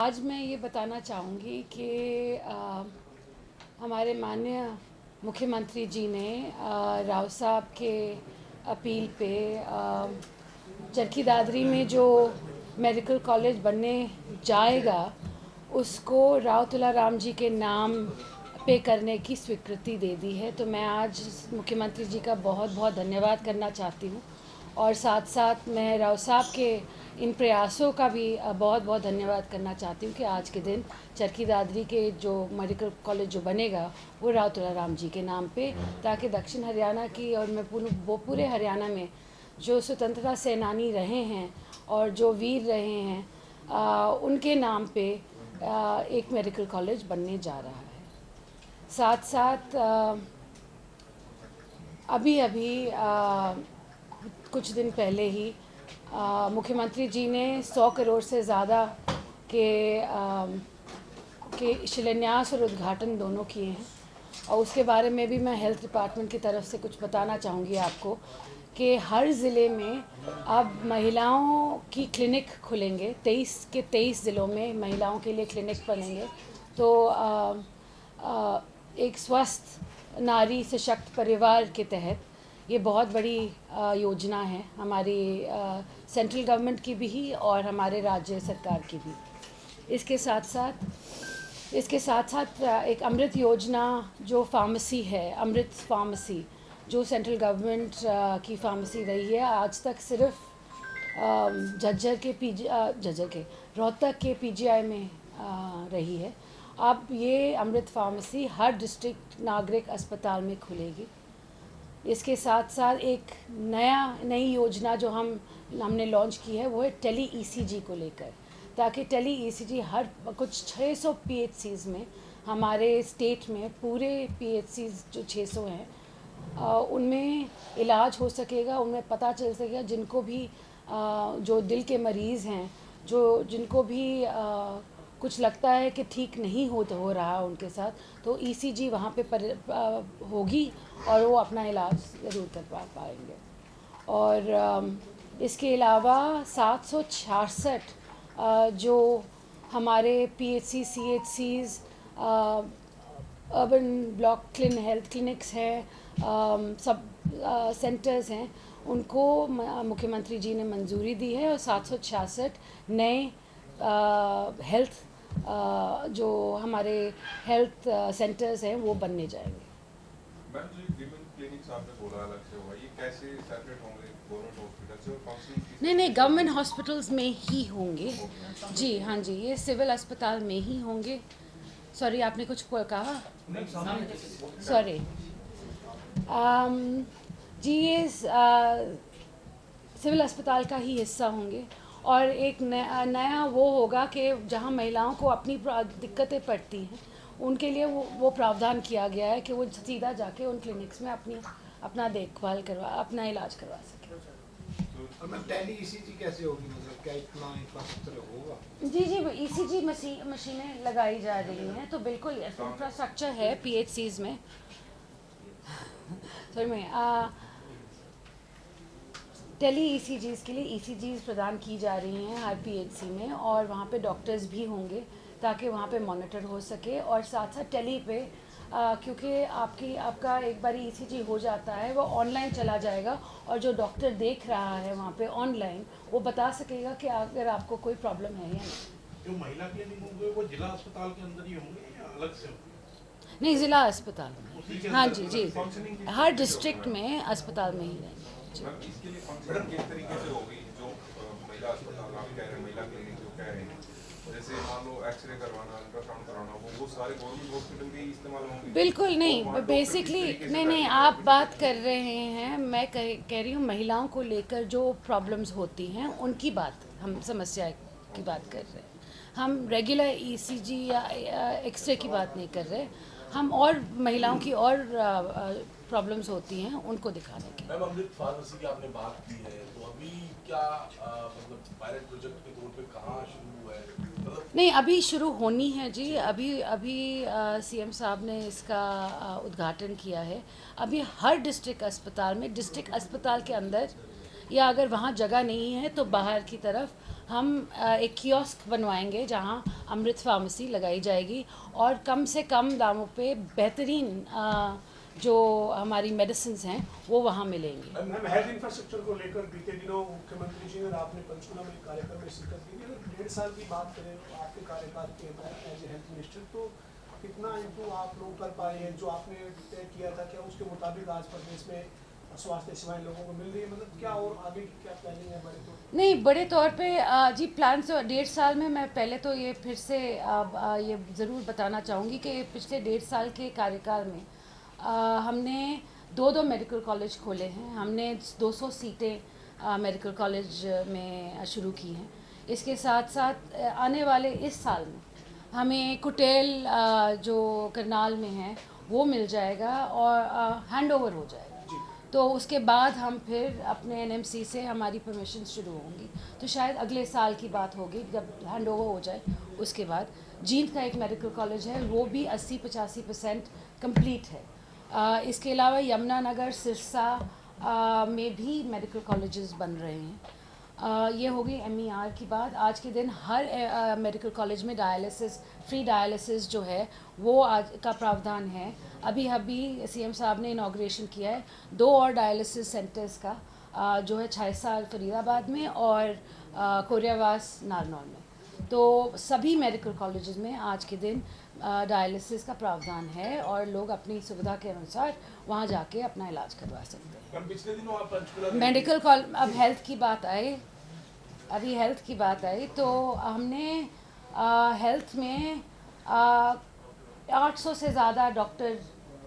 आज मैं ये बताना चाहूँगी कि हमारे माननीय मुख्यमंत्री जी ने राव साहब के अपील पे चरखी दादरी में जो मेडिकल कॉलेज बनने जाएगा उसको राव तुलाराम जी के नाम पे करने की स्वीकृति दे दी है। तो मैं आज मुख्यमंत्री जी का बहुत बहुत धन्यवाद करना चाहती हूँ और साथ साथ मैं राव साहब के इन प्रयासों का भी बहुत बहुत धन्यवाद करना चाहती हूँ कि आज के दिन चरखी दादरी के जो मेडिकल कॉलेज जो बनेगा वो राव तुलाराम जी के नाम पे, ताकि दक्षिण हरियाणा की और मैं पूरे हरियाणा में जो स्वतंत्रता सेनानी रहे हैं और जो वीर रहे हैं उनके नाम पे एक मेडिकल कॉलेज बनने जा रहा है। साथ साथ अभी अभी कुछ दिन पहले ही मुख्यमंत्री जी ने 100 करोड़ से ज़्यादा के शिलान्यास और उद्घाटन दोनों किए हैं और उसके बारे में भी मैं हेल्थ डिपार्टमेंट की तरफ से कुछ बताना चाहूँगी आपको कि हर ज़िले में अब महिलाओं की क्लिनिक खुलेंगे। 23 के 23 ज़िलों में महिलाओं के लिए क्लिनिक बनेंगे। तो एक स्वस्थ नारी सशक्त परिवार के तहत ये बहुत बड़ी योजना है हमारी सेंट्रल गवर्नमेंट की भी और हमारे राज्य सरकार की भी। इसके साथ साथ एक अमृत योजना जो फार्मेसी है, अमृत फार्मेसी जो सेंट्रल गवर्नमेंट की फार्मेसी रही है, आज तक सिर्फ रोहतक के पीजीआई में रही है। अब ये अमृत फार्मेसी हर डिस्ट्रिक्ट नागरिक अस्पताल में खुलेगी। इसके साथ साथ एक नई योजना जो हमने लॉन्च की है वो है टेली ईसीजी को लेकर, ताकि टेली ईसीजी हर कुछ 600 पीएचसीज़ में हमारे स्टेट में पूरे पीएचसीज़ जो 600 हैं उनमें इलाज हो सकेगा। उनमें पता चल सकेगा जिनको भी जो दिल के मरीज़ हैं, जिनको भी कुछ लगता है कि ठीक नहीं हो रहा है उनके साथ, तो ईसीजी वहाँ पे होगी और वो अपना इलाज ज़रूर करवा पाएंगे। और इसके अलावा 766 जो हमारे पीएचसी सीएचसीज़ अर्बन ब्लॉक हेल्थ क्लिनिक्स हैं, सब सेंटर्स हैं, उनको मुख्यमंत्री जी ने मंजूरी दी है और 766 नए हेल्थ जो हमारे हेल्थ सेंटर्स हैं वो बनने जाएंगे। मैम, जो विमेन क्लिनिक्स आपने बोला अलग से हुआ, ये कैसे सेपरेट होंगे गवर्नमेंट हॉस्पिटल से और काउंसलिंग? नहीं, गवर्नमेंट हॉस्पिटल्स में ही होंगे जी। हाँ जी, ये सिविल अस्पताल में ही होंगे। सॉरी, आपने कुछ कहा? सॉरी जी, ये सिविल अस्पताल का ही हिस्सा होंगे और एक नया वो होगा कि जहाँ महिलाओं को अपनी दिक्कतें पड़ती हैं उनके लिए वो प्रावधान किया गया है कि वो सीधा जाके उन क्लिनिक्स में अपना देखभाल अपना इलाज करवा सकें। टेली ईसीजी कैसे होगी, मतलब क्या इतना इंफ्रास्ट्रक्चर होगा? जी, ईसीजी मशीनें लगाई जा रही हैं, तो बिल्कुल इंफ्रास्ट्रक्चर है पीएचसीज़ में। सॉरी मैं टेली ईसीजीज़ के लिए ईसीजीज़ प्रदान की जा रही हैं हर पीएचसी में और वहाँ पे डॉक्टर्स भी होंगे ताकि वहाँ पे मॉनिटर हो सके। और साथ साथ टेली पे क्योंकि आपका एक बार ईसीजी हो जाता है वो ऑनलाइन चला जाएगा और जो डॉक्टर देख रहा है वहाँ पे ऑनलाइन वो बता सकेगा कि अगर आपको कोई प्रॉब्लम है या नहीं। जो महिला क्लिनिक होंगे वो जिला अस्पताल के अंदर ही होंगे या अलग से होंगे? नहीं, ज़िला अस्पताल में। हाँ जी, हर डिस्ट्रिक्ट में अस्पताल में ही रहेंगे। इसके लिए फंक्शनिंग किस तरीके से होगी? जो महिला अस्पताल आप कह रहे हैं, महिला क्लिनिक जो कह रहे हैं, जैसे मान लो एक्सरे करवाना, अल्ट्रासाउंड कराना, वो सारे गवर्नमेंट हॉस्पिटल के ही इस्तेमाल होंगे? बिल्कुल नहीं, बेसिकली नहीं, आप बात कर रहे हैं, मैं कह रही हूँ महिलाओं को लेकर जो प्रॉब्लम्स होती हैं उनकी बात, हम समस्या की बात कर रहे हैं। हम रेगुलर ईसीजी या एक्सरे की बात नहीं कर रहे, हम और महिलाओं की और प्रॉब्लम्स होती हैं उनको दिखाने के। मैम, अमृत फार्मेसी की आपने बात की है, तो अभी क्या मतलब पायलट प्रोजेक्ट के तौर पे कहाँ शुरू हुआ है? मतलब नहीं, अभी शुरू होनी है जी। अभी सीएम साहब ने इसका उद्घाटन किया है। अभी हर डिस्ट्रिक्ट अस्पताल में, डिस्ट्रिक्ट अस्पताल के अंदर या अगर वहाँ जगह नहीं है तो बाहर की तरफ हम एक कियोस्क बनवाएंगे जहां अमृत फार्मेसी लगाई जाएगी और कम से कम दामों पे बेहतरीन जो हमारी मेडिसिन्स हैं वो वहाँ मिलेंगी। मैम, हेल्थ इंफ्रास्ट्रक्चर को लेकर बीते दिनों मुख्यमंत्री जी और आपने पंचकुला में एक कार्यक्रम में शिरकत की थी। अगर 1.5 साल की बात करें आपके कार्यकाल के एज ए हेल्थ मिनिस्टर, तो कितना इम्प्रूव आप लोग कर पाए हैं? जो आपने तय किया था क्या उसके मुताबिक आज प्रदेश में स्वास्थ्य सेवाएं लोगों को मिल रही है? मतलब क्या और आगे की क्या प्लानिंग है बड़े तौर पर? नहीं, बड़े तौर पे जी प्लान से 1.5 साल में मैं पहले तो ये फिर से ये ज़रूर बताना चाहूँगी कि पिछले 1.5 साल के कार्यकाल में हमने 2 मेडिकल कॉलेज खोले हैं। हमने 200 सीटें मेडिकल कॉलेज में शुरू की हैं। इसके साथ साथ आने वाले इस साल में हमें कुटेल जो करनाल में है वो मिल जाएगा और हैंड ओवर हो जाएगा। तो उसके बाद हम फिर अपने एनएमसी से हमारी परमिशन शुरू होंगी, तो शायद अगले साल की बात होगी जब हैंड ओवर हो जाए। उसके बाद जींद का एक मेडिकल कॉलेज है, वो भी 80-85% कंप्लीट है। इसके अलावा यमुनानगर, सिरसा में भी मेडिकल कॉलेजेस बन रहे हैं। ये हो गई MER की बात। आज के दिन हर मेडिकल कॉलेज में डायलिसिस, फ्री डायलिसिस जो है वो आज का प्रावधान है। अभी CM साहब ने इनाग्रेशन किया है 2 और डायलिसिस सेंटर्स का, जो है 6 फरीदाबाद में और कोरियावास नारनौल में। तो सभी मेडिकल कॉलेजेस में आज के दिन डायलिसिस का प्रावधान है और लोग अपनी सुविधा के अनुसार वहाँ जाके अपना इलाज करवा सकते हैं। मैम, पिछले दिनों आप पंचकुला मेडिकल कॉलेज, अब हेल्थ की बात आई तो हमने हेल्थ में 800 से ज़्यादा डॉक्टर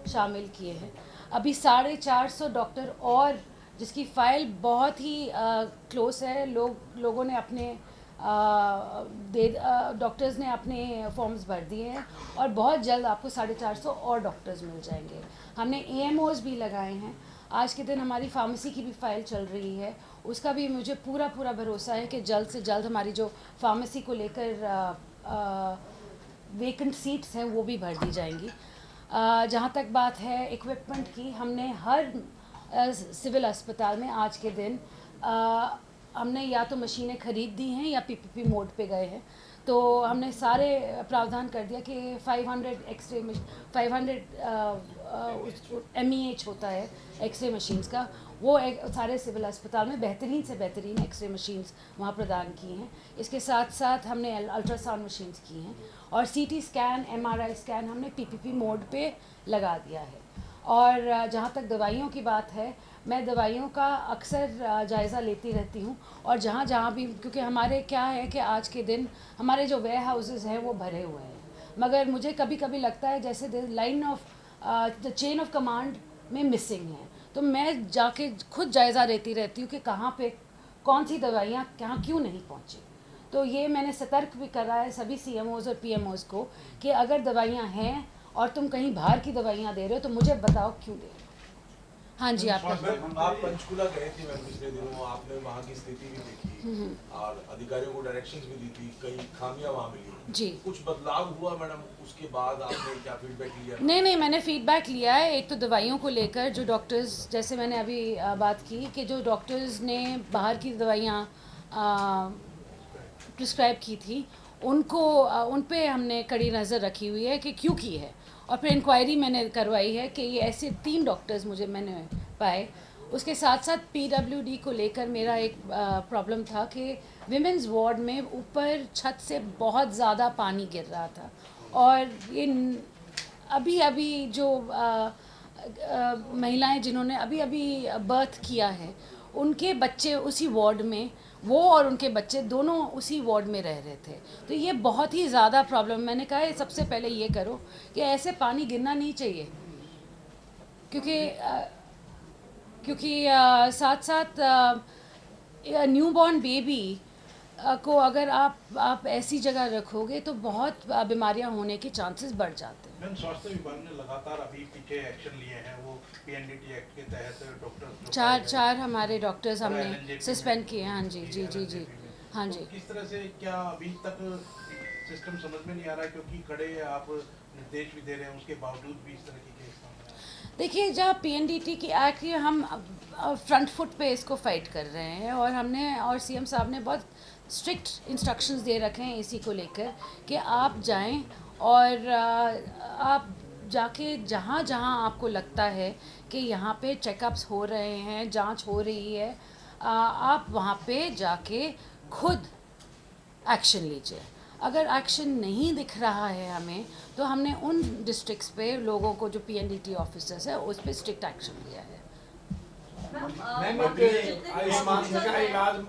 शामिल किए हैं। अभी 450 डॉक्टर और जिसकी फ़ाइल बहुत ही क्लोज है। लोगों ने अपने डॉक्टर्स ने अपने फॉर्म्स भर दिए हैं और बहुत जल्द आपको 450 और डॉक्टर्स मिल जाएंगे। हमने AMOs भी लगाए हैं। आज के दिन हमारी फार्मेसी की भी फ़ाइल चल रही है, उसका भी मुझे पूरा भरोसा है कि जल्द से जल्द हमारी जो फार्मेसी को लेकर वेकेंट सीट्स हैं वो भी भर दी जाएंगी। जहाँ तक बात है इक्विपमेंट की, हमने हर सिविल अस्पताल में आज के दिन हमने या तो मशीनें ख़रीद दी हैं या PPP मोड पे गए हैं। तो हमने सारे प्रावधान कर दिया कि 500 एक्सरे 500 MEH होता है एक्सरे मशीन्स का, वो सारे सिविल अस्पताल में बेहतरीन से बेहतरीन एक्सरे मशीन्स वहाँ प्रदान की हैं। इसके साथ साथ हमने अल्ट्रासाउंड मशीन्स की हैं और CT स्कैन, MRI स्कैन हमने PPP मोड पे लगा दिया है। और जहाँ तक दवाइयों की बात है, मैं दवाइयों का अक्सर जायज़ा लेती रहती हूँ और जहाँ भी, क्योंकि हमारे क्या है कि आज के दिन हमारे जो वेयर हाउसेज़ हैं वो भरे हुए हैं, मगर मुझे कभी कभी लगता है जैसे line of the chain of command में मिसिंग है। तो मैं जाके खुद जायज़ा लेती रहती हूँ कि कहाँ पे कौन सी दवाइयाँ कहाँ क्यों नहीं पहुँची। तो ये मैंने सतर्क भी करा है सभी CMOs और PMOs को कि अगर दवाइयाँ हैं और तुम कहीं बाहर की दवाइयाँ दे रहे हो तो मुझे बताओ क्यों दे रहे हो। हाँ जी, आप पंचकुला गए थे मैम पिछले दिनों, आपने वहाँ की स्थिति भी देखी और अधिकारियों को डायरेक्शंस भी दी थी, कई खामियां वहाँ मिली जी। कुछ बदलाव हुआ मैडम? उसके बाद आपने क्या फीडबैक लिया? नहीं, मैंने फीडबैक लिया है। एक तो दवाइयों को लेकर जो डॉक्टर्स, जैसे मैंने अभी बात की कि जो डॉक्टर्स ने बाहर की दवाइयाँ प्रिस्क्राइब की थी उनको उन पे हमने कड़ी नज़र रखी हुई है कि क्यों की है। और फिर इंक्वायरी मैंने करवाई है कि ये ऐसे 3 डॉक्टर्स मैंने पाए। उसके साथ साथ PWD को लेकर मेरा एक प्रॉब्लम था कि विमेंस वार्ड में ऊपर छत से बहुत ज़्यादा पानी गिर रहा था और ये अभी जो महिलाएं जिन्होंने अभी बर्थ किया है उनके बच्चे उसी वार्ड में, वो और उनके बच्चे दोनों उसी वार्ड में रह रहे थे। तो ये बहुत ही ज़्यादा प्रॉब्लम, मैंने कहा सबसे पहले ये करो कि ऐसे पानी गिरना नहीं चाहिए, क्योंकि साथ साथ न्यूबॉर्न बेबी को अगर आप ऐसी जगह रखोगे तो बहुत बीमारियां होने के चांसेस बढ़ जाते हैं। मैम, स्वास्थ्य विभाग ने लगातार अभी पीछे एक्शन लिए हैं, वो PNDT एक्ट के तहत डॉक्टर चार हमारे डॉक्टर्स हमने सस्पेंड किए हैं। हाँ जी, हाँ जी। किस तरह से, क्या अभी तक सिस्टम समझ में नहीं आ रहा है, क्योंकि कड़े आप निर्देश भी दे रहे हैं उसके बावजूद भी इस तरह की केस? देखिए, जहाँ PNDT की एक्ट है हम फ्रंट फुट पे इसको फाइट कर रहे हैं और CM साहब ने बहुत स्ट्रिक्ट इंस्ट्रक्शंस दे रखे हैं इसी को लेकर कि आप जाएं और आप जाके जहाँ जहाँ आपको लगता है कि यहाँ पे चेकअप्स हो रहे हैं, जांच हो रही है, आप वहाँ पे जाके खुद एक्शन लीजिए। अगर एक्शन नहीं दिख रहा है हमें, तो हमने उन डिस्ट्रिक्ट्स पे लोगों को जो PNDT ऑफिसर्स है उस पर स्ट्रिक्ट एक्शन लिया है। मैम एक आयुष्मान का इलाज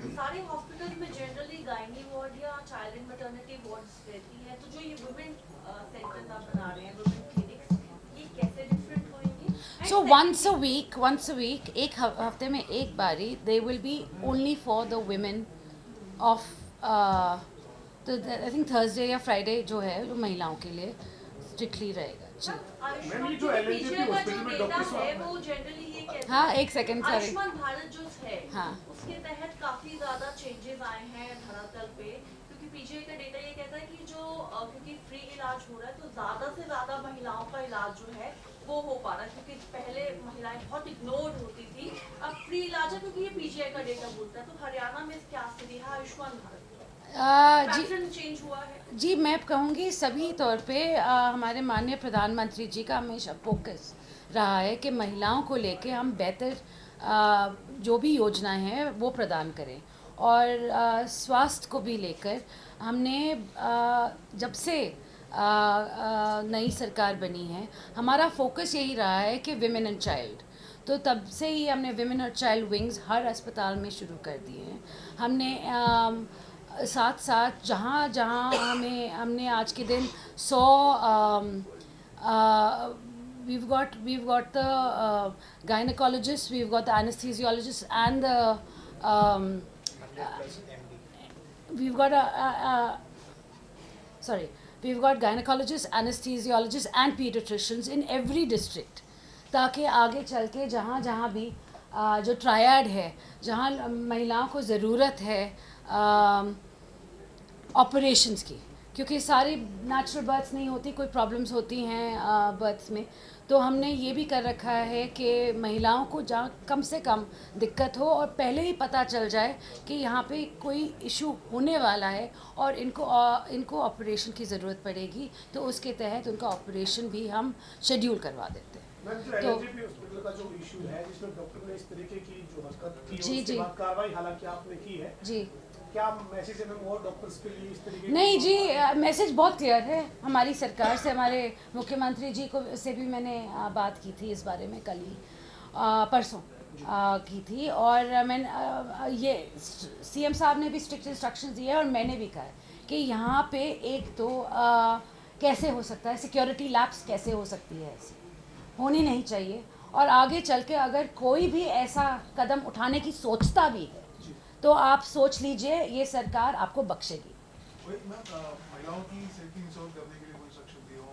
सारे हॉस्पिटल में जनरली गायनी वार्ड या चाइल्ड एंड मैटरनिटी वार्ड्स रहती है, तो जो ये वुमेन सेंटर्स आप बना रहे हैं, वुमेन क्लिनिक्स, ये कैसे डिफरेंट होंगे? So once a week, एक हफ्ते में एक बारी, they will be only for the women of तो आई थिंक थर्सडे या फ्राइडे जो है वो महिलाओं के लिए स्ट्रिक्टली रहेगा जी। आयुष्मान ये जो जो LNJP पीछे का हॉस्पिटल जो में डेटा डॉक्टर है साहब वो जनरली ये कहता हाँ, है, एक सेकंड सॉरी। आयुष्मान भारत जो है हाँ। उसके तहत काफी ज्यादा चेंजेस आए हैं धरातल पे, क्योंकि पीछे का डेटा ये कहता है कि जो क्योंकि फ्री इलाज हो रहा है तो ज्यादा से ज्यादा महिलाओं का इलाज जो है वो हो पा रहा है, क्योंकि पहले महिलाएं बहुत इग्नोर्ड होती थी, अब फ्री इलाज है, क्योंकि ये PGI का डेटा बोलता है। तो हरियाणा में क्या स्थिति है आयुष्मान भारत जी पैटर्न चेंज हुआ है? जी, मैं कहूँगी सभी तौर पे हमारे माननीय प्रधानमंत्री जी का हमेशा फोकस रहा है कि महिलाओं को लेके हम बेहतर जो भी योजनाएं हैं वो प्रदान करें, और स्वास्थ्य को भी लेकर हमने जब से नई सरकार बनी है हमारा फोकस यही रहा है कि विमेन एंड चाइल्ड, तो तब से ही हमने विमेन और चाइल्ड विंग्स हर अस्पताल में शुरू कर दिए हैं। हमने साथ साथ जहाँ जहाँ हमने आज के दिन 100 we've got the gynecologists, we've got the anesthesiologists and the we've got gynecologists, anesthesiologists and pediatricians in every district, ताकि आगे चल के जहाँ जहाँ भी जो ट्रायड है, जहाँ महिलाओं को ज़रूरत है ऑपरेशंस की, क्योंकि सारी नेचुरल बर्थ्स नहीं होती, कोई प्रॉब्लम्स होती हैं बर्थ्स में, तो हमने ये भी कर रखा है कि महिलाओं को जहाँ कम से कम दिक्कत हो और पहले ही पता चल जाए कि यहाँ पे कोई इशू होने वाला है और इनको ऑपरेशन की ज़रूरत पड़ेगी, तो उसके तहत उनका ऑपरेशन भी हम शेड्यूल करवा देते हैं। मैम जो LNJP हॉस्पिटल का जो इशू है जिसमें डॉक्टर ने इस तरीके की जो हरकत की जी, उसके जी। बाद कार्रवाई हालांकि आपने की है, जी क्या मैसेज है मैम और डॉक्टर्स के लिए इस तरीके नहीं जी, मैसेज बहुत क्लियर है हमारी सरकार से। हमारे मुख्यमंत्री जी को से भी मैंने बात की थी इस बारे में, कल ही परसों की थी, और मैंने ये CM साहब ने भी स्ट्रिक्ट इंस्ट्रक्शंस दिए हैं और मैंने भी कहा है कि यहाँ पे एक तो कैसे हो सकता है, सिक्योरिटी लैप्स कैसे हो सकती है, ऐसी होनी नहीं चाहिए, और आगे चल के अगर कोई भी ऐसा कदम उठाने की सोचता भी है तो आप सोच लीजिए ये सरकार आपको बख्शेगी। महिलाओं की सेफ्टी इंश्योर करने के लिए कोई सक्षम दिए हो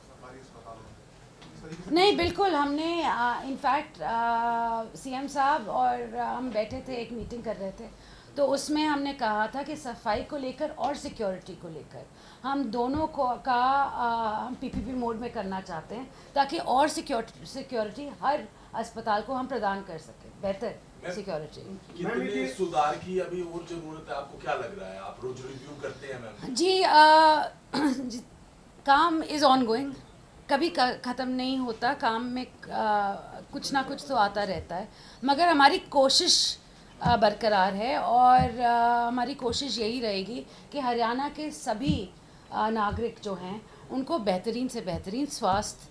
सरकारी अस्पतालों में इस तरीके से? नहीं, बिल्कुल हमने इनफैक्ट CM साहब और हम बैठे थे, एक मीटिंग कर रहे थे, तो उसमें हमने कहा था कि सफाई को लेकर और सिक्योरिटी को लेकर हम दोनों को हम PPP मोड में करना चाहते हैं, ताकि और सिक्योरिटी हर अस्पताल को हम प्रदान कर सकें, बेहतर सिक्योरिटी। कितने सुधार की अभी और जरूरत है, आपको क्या लग रहा है? आप रोज रिव्यू करते हैं मैम? जी, काम इज़ ऑन गोइंग, कभी ख़त्म नहीं होता, काम में कुछ ना कुछ तो आता रहता है, मगर हमारी कोशिश बरकरार है, और हमारी कोशिश यही रहेगी कि हरियाणा के सभी नागरिक जो हैं उनको बेहतरीन से बेहतरीन स्वास्थ्य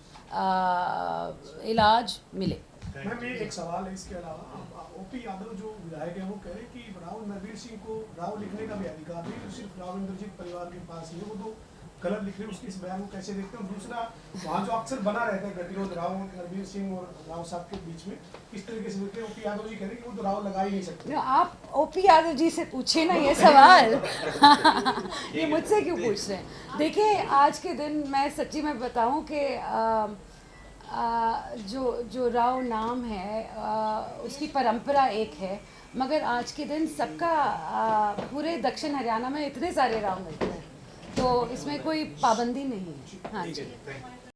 इलाज मिले। मैम ये एक सवाल है, इसके अलावा OP यादव जो विधायक है वो कह रहे हैं कि राव नरवीर सिंह को राव लिखने का भी अधिकार नहीं, तो सिर्फ राव इंद्रजीत परिवार के पास ही है, वो तो गलत लिख रहे हैं, उसकी इस बयान को कैसे देखते हैं? दूसरा, वहाँ जो अक्सर बना रहता है गतिरोध राव नरवीर सिंह और राव साहब के बीच में, किस तरीके से देखते हैं? OP यादव जी कह रहे हैं कि वो तो राव लगा ही नहीं सकते। आप OP यादव जी से पूछे ना ये सवाल ये मुझसे क्यों पूछ रहे हैं? देखिए, आज के दिन मैं सच्ची में बताऊं कि जो राव नाम है उसकी परंपरा एक है, मगर आज के दिन सबका पूरे दक्षिण हरियाणा में इतने सारे राव मिलते हैं, तो इसमें कोई पाबंदी नहीं है। हाँ जी।